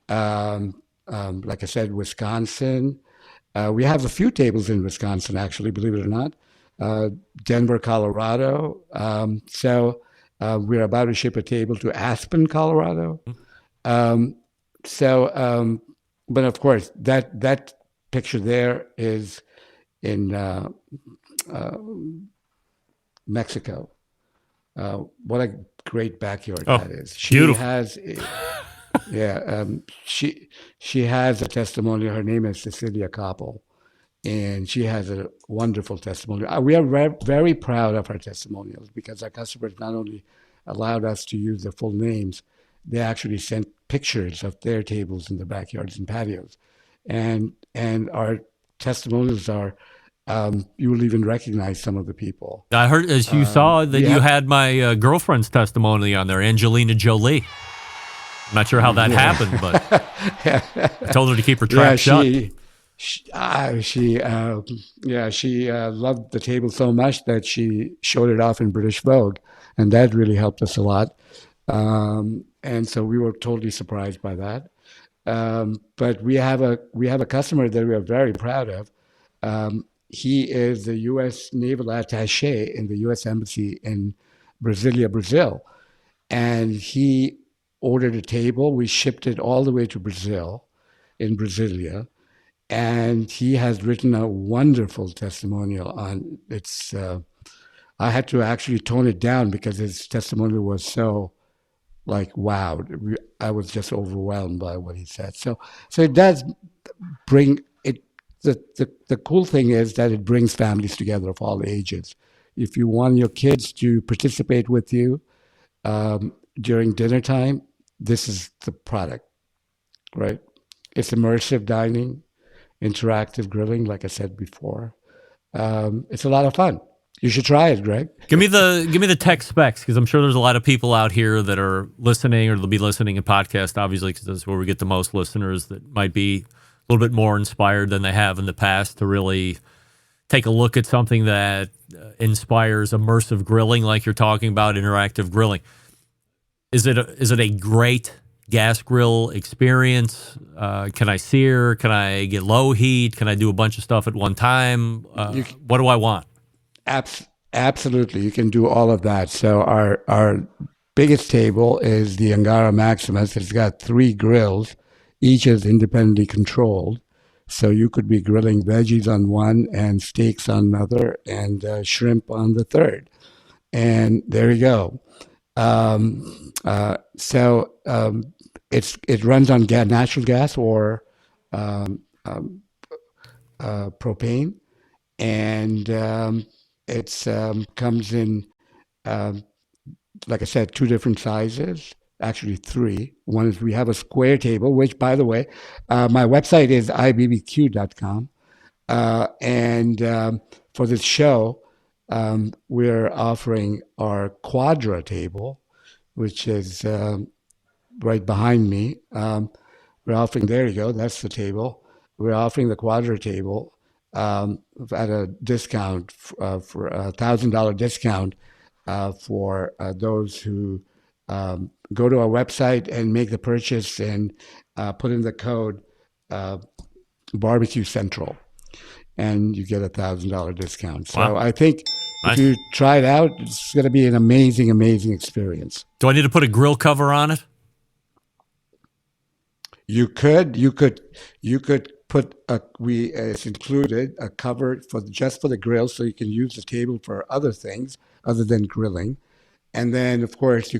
like I said, Wisconsin. We have a few tables in Wisconsin, actually, believe it or not. Denver, Colorado. So we're about to ship a table to Aspen, Colorado. But of course, that picture there is in Mexico. What a great backyard that is. She beautiful. Has, she has a testimonial. Her name is Cecilia Koppel, and she has a wonderful testimonial. We are very proud of our testimonials because our customers not only allowed us to use their full names, they actually sent pictures of their tables in the backyards and patios. And our testimonials are, you will even recognize some of the people. I heard, as you saw, that you had my girlfriend's testimony on there, Angelina Jolie. I'm not sure how that happened, but I told her to keep her trap shut. She loved the table so much that she showed it off in British Vogue, and that really helped us a lot. And so we were totally surprised by that. But we have a customer that we are very proud of. He is the U.S. Naval Attaché in the U.S. Embassy in Brasilia, Brazil, and he ordered a table. We shipped it all the way to Brazil, in Brasilia, and he has written a wonderful testimonial on it's. I had to actually tone it down because his testimonial was so like wow. I was just overwhelmed by what he said. So it does bring it. The cool thing is that it brings families together of all ages. If you want your kids to participate with you during dinner time, this is the product, right? It's immersive dining, interactive grilling, like I said before. It's a lot of fun. You should try it, Greg. Give me the tech specs, because I'm sure there's a lot of people out here that are listening, or they'll be listening in podcast, obviously, because that's where we get the most listeners that might be a little bit more inspired than they have in the past to really take a look at something that inspires immersive grilling, like you're talking about, interactive grilling. Is it a great gas grill experience? Can I sear? Can I get low heat? Can I do a bunch of stuff at one time? What do I want? Absolutely, you can do all of that. So our biggest table is the Angara Maximus. It's got 3 grills, each is independently controlled. So you could be grilling veggies on one and steaks on another and shrimp on the third. And there you go. It runs on natural gas or propane, and it comes in, like I said, 2 different sizes. Actually 3. One is we have a square table, which, by the way, my website is ibbq.com. And for this show, we're offering our quadra table, which is right behind me. We're offering, there you go, that's the table. We're offering the quadra table at a discount for a $1,000 discount for those who go to our website and make the purchase and put in the code Barbecue Central, and you get a $1,000 discount. So wow. I think if you try it out, it's going to be an amazing, amazing experience. Do I need to put a grill cover on it? You could put it's included a cover just for the grill, so you can use the table for other things other than grilling. And then, of course,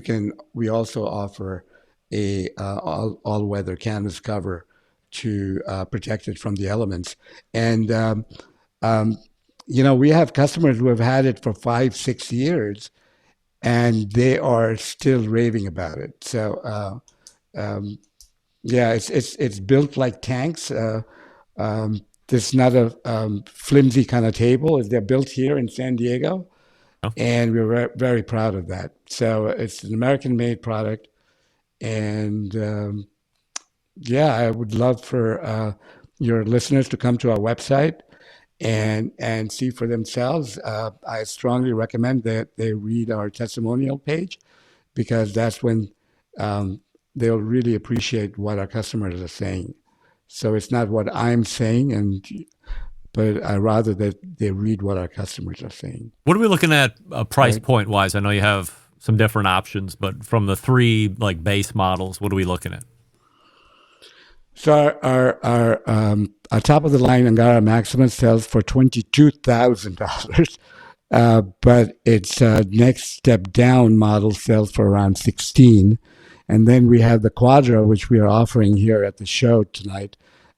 we also offer a all-weather canvas cover to protect it from the elements. And we have customers who have had it for 5-6 years, and they are still raving about it. So it's built like tanks. This is not a flimsy kind of table. They're built here in San Diego. And we're very proud of that. So it's an American-made product, and I would love for your listeners to come to our website and see for themselves. I strongly recommend that they read our testimonial page, because that's when they'll really appreciate what our customers are saying. So it's not what I'm saying, but I rather that they read what our customers are saying. What are we looking at price point wise? I know you have some different options, but from the 3 base models, what are we looking at? So our top of the line Angara Maximus sells for $22,000, but its next step down model sells for around $16,000, and then we have the Quadra, which we are offering here at the show tonight.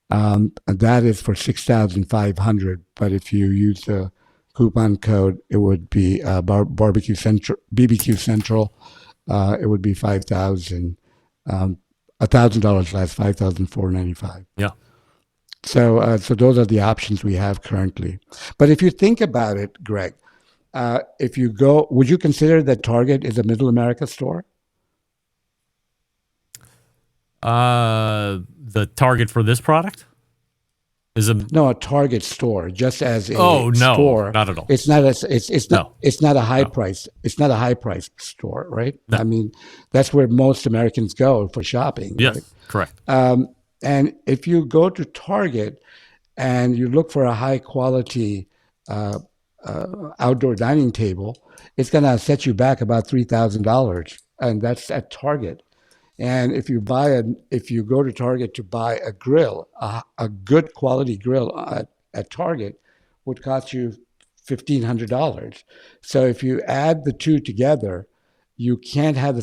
That is for $6,500, but if you use the coupon code, it would be Barbecue Central, BBQ Central. It would be $5,000, $1,000 less, $5,495. Yeah. So those are the options we have currently. But if you think about it, Greg, if you go, would you consider that Target is a Middle America store? The Target for this product is a Target store, just as a store. Not at all. It's not a high price. It's not a high price store, right? No. I mean, that's where most Americans go for shopping. Yes, right? Correct. And if you go to Target and you look for a high quality outdoor dining table, it's going to set you back about $3,000, and that's at Target. And if you go to Target to buy a grill, a good quality grill at Target would cost you $1,500. So if you add the two together, you can't have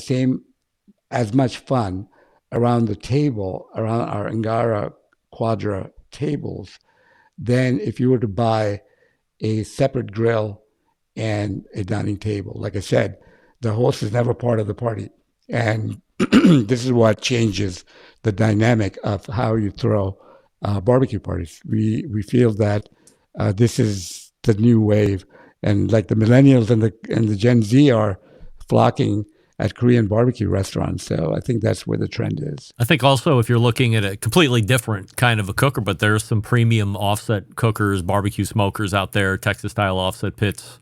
as much fun around the table, around our Angara Quadra tables, than if you were to buy a separate grill and a dining table. Like I said, the host is never part of the party. And this is what changes the dynamic of how you throw barbecue parties. We feel that this is the new wave, and like the millennials and the Gen Z are flocking at Korean barbecue restaurants. So I think that's where the trend is. I think also if you're looking at a completely different kind of a cooker, but there's some premium offset cookers, barbecue smokers out there, Texas-style offset pits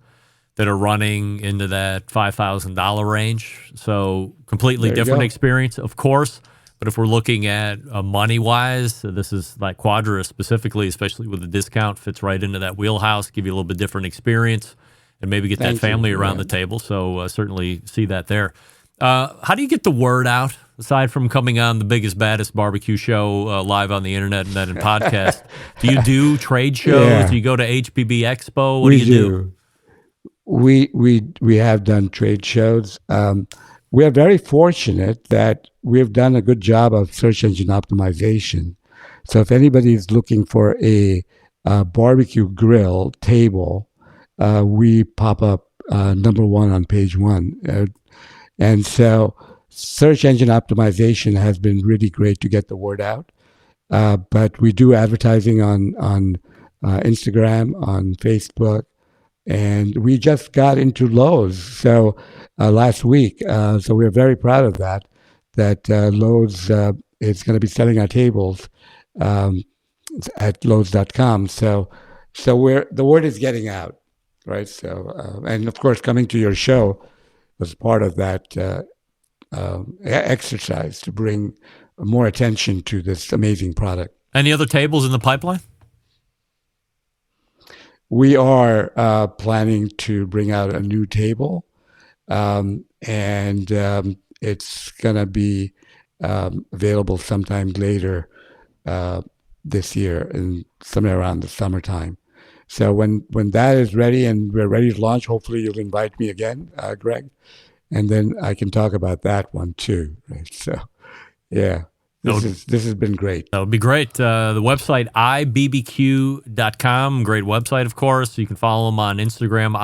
that are running into that $5,000 range. So completely different experience, of course. But if we're looking at money-wise, this is like Quadra specifically, especially with the discount, fits right into that wheelhouse, give you a little bit different experience, and maybe get that family around the table. So certainly see that there. How do you get the word out, aside from coming on the biggest, baddest barbecue show live on the internet and then in podcast? Do you do trade shows? Yeah. Do you go to HPB Expo? What do you do? We have done trade shows. We are very fortunate that we have done a good job of search engine optimization. So if anybody is looking for a barbecue grill table, we pop up number one on page one. And so search engine optimization has been really great to get the word out. But we do advertising on Instagram, on Facebook, and we just got into Lowe's last week. So we're very proud of that Lowe's is going to be selling our tables at Lowe's.com. So the word is getting out, right? So and of course, coming to your show was part of that exercise to bring more attention to this amazing product. Any other tables in the pipeline? We are planning to bring out a new table, and it's going to be available sometime later this year, and somewhere around the summertime. So when that is ready and we're ready to launch, hopefully you'll invite me again, Greg, and then I can talk about that one too. Right? So, yeah. This has been great. That would be great. The website, ibbq.com. Great website, of course. You can follow them on Instagram,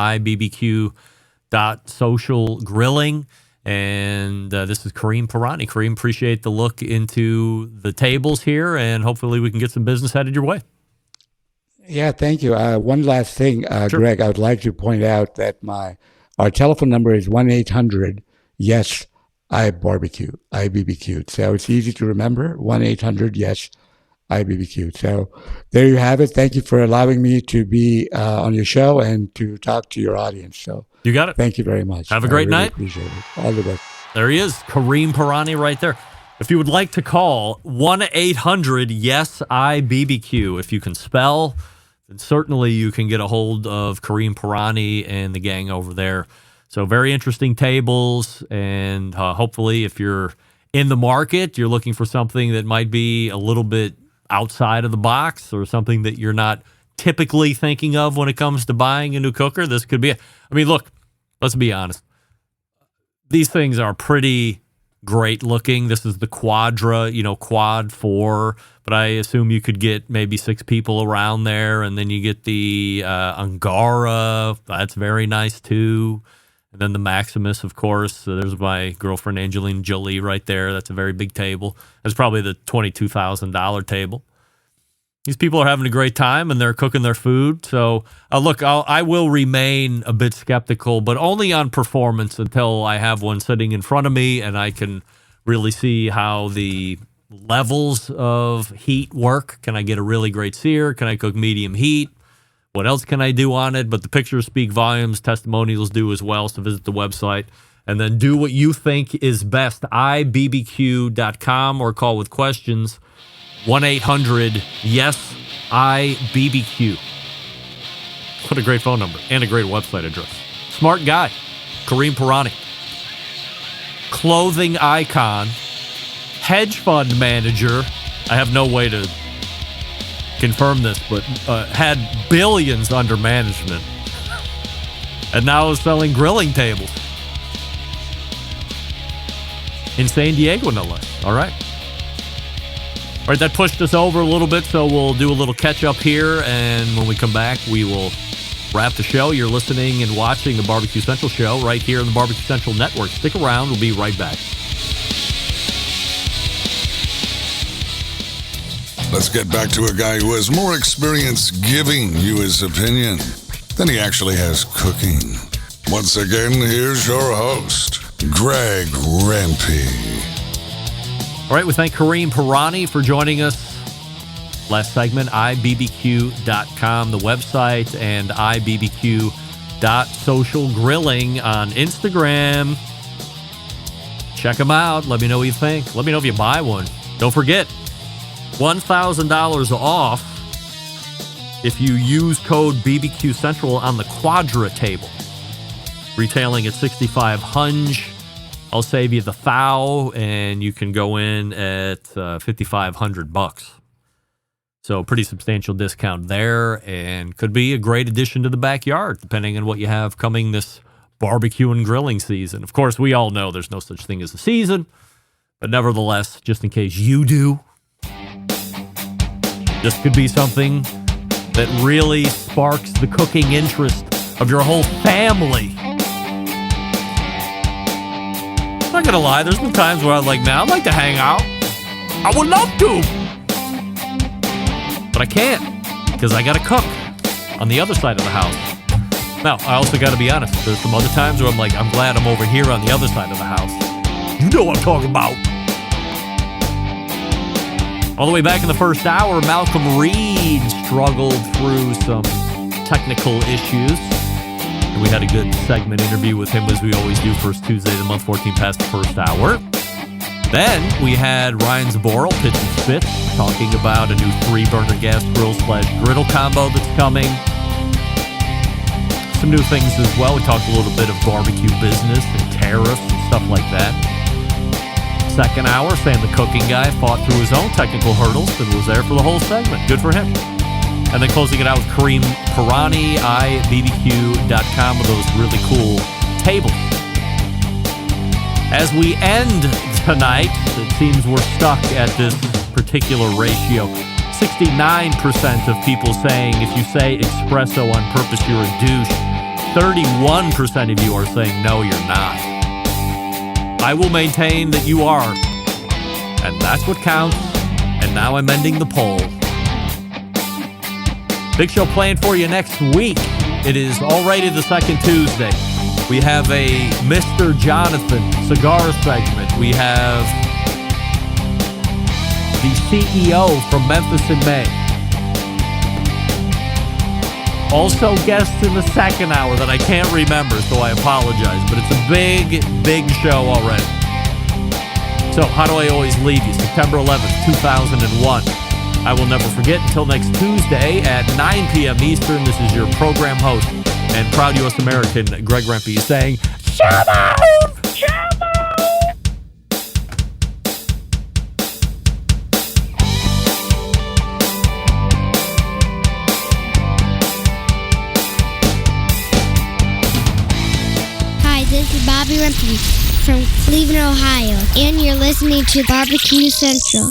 ibbq.socialgrilling. And this is Kareem Pirani. Kareem, appreciate the look into the tables here, and hopefully we can get some business headed your way. Yeah, thank you. One last thing, sure. Greg, I would like to point out that our telephone number is 1-800-YES iBBQ. So it's easy to remember, 1-800-YES iBBQ. So there you have it. Thank you for allowing me to be on your show and to talk to your audience. So you got it. Thank you very much. Have a great night. Appreciate it. All the best. There he is, Kareem Pirani right there. If you would like to call, 1-800-YES iBBQ. If you can spell, then certainly you can get a hold of Kareem Pirani and the gang over there. So very interesting tables, and hopefully if you're in the market, you're looking for something that might be a little bit outside of the box or something that you're not typically thinking of when it comes to buying a new cooker, this could be it. I mean, look, let's be honest. These things are pretty great looking. This is the Quadra, Quad 4, but I assume you could get maybe 6 people around there, and then you get the Angara. That's very nice too. And then the Maximus, of course. So there's my girlfriend Angelina Jolie right there. That's a very big table. That's probably the $22,000 table. These people are having a great time, and they're cooking their food. So, look, I will remain a bit skeptical, but only on performance until I have one sitting in front of me and I can really see how the levels of heat work. Can I get a really great sear? Can I cook medium heat? What else can I do on it? But the pictures speak volumes. Testimonials do as well. So visit the website and then do what you think is best. ibbq.com or call with questions. 1-800-YES iBBQ. What a great phone number and a great website address. Smart guy, Kareem Pirani. Clothing icon hedge fund manager, I have no way to confirm this, but had billions under management and now is selling grilling tables in San Diego, no less. All right. All right, that pushed us over a little bit, so we'll do a little catch-up here, and when we come back, we will wrap the show. You're listening and watching the Barbecue Central show right here on the Barbecue Central Network. Stick around. We'll be right back. Let's get back to a guy who has more experience giving you his opinion than he actually has cooking. Once again, here's your host, Greg Rempe. All right, we thank Kareem Pirani for joining us. Last segment, ibbq.com, the website, and ibbq.socialgrilling on Instagram. Check them out. Let me know what you think. Let me know if you buy one. Don't forget, $1,000 off if you use code BBQ Central on the Quadra table. Retailing at $6,500. I'll save you the thou, and you can go in at $5,500. So pretty substantial discount there, and could be a great addition to the backyard, depending on what you have coming this barbecue and grilling season. Of course, we all know there's no such thing as a season, but nevertheless, just in case you do, this could be something that really sparks the cooking interest of your whole family. I'm not gonna lie, there's been times where I'm like, man, I'd like to hang out. I would love to. But I can't, because I gotta cook on the other side of the house. Now, I also gotta be honest, there's some other times where I'm like, I'm glad I'm over here on the other side of the house. You know what I'm talking about. All the way back in the first hour, Malcolm Reed struggled through some technical issues. And we had a good segment interview with him, as we always do, first Tuesday of the month, 14 past the first hour. Then we had Ryan Zaboral, Pitch and Spit, talking about a new 3-burner gas grill / griddle combo that's coming. Some new things as well. We talked a little bit of barbecue business and tariffs and stuff like that. Second hour, Sam the Cooking Guy fought through his own technical hurdles and was there for the whole segment. Good for him. And then closing it out with Kareem Pirani, ibbq.com, with those really cool tables. As we end tonight, it seems we're stuck at this particular ratio. 69% of people saying if you say espresso on purpose, you're a douche. 31% of you are saying no, you're not. I will maintain that you are. And that's what counts. And now I'm ending the poll. Big show planned for you next week. It is already the second Tuesday. We have a Mr. Jonathan cigar segment. We have the CEO from Memphis in May. Also guests in the second hour that I can't remember, so I apologize. But it's a big, big show already. So how do I always leave you? September 11th, 2001. I will never forget. Until next Tuesday at 9 p.m. Eastern, this is your program host and proud U.S. American, Greg Rempe, saying, Shalom! Shalom! Hi, this is Bobby Rempe from Cleveland, Ohio, and you're listening to Barbecue Central.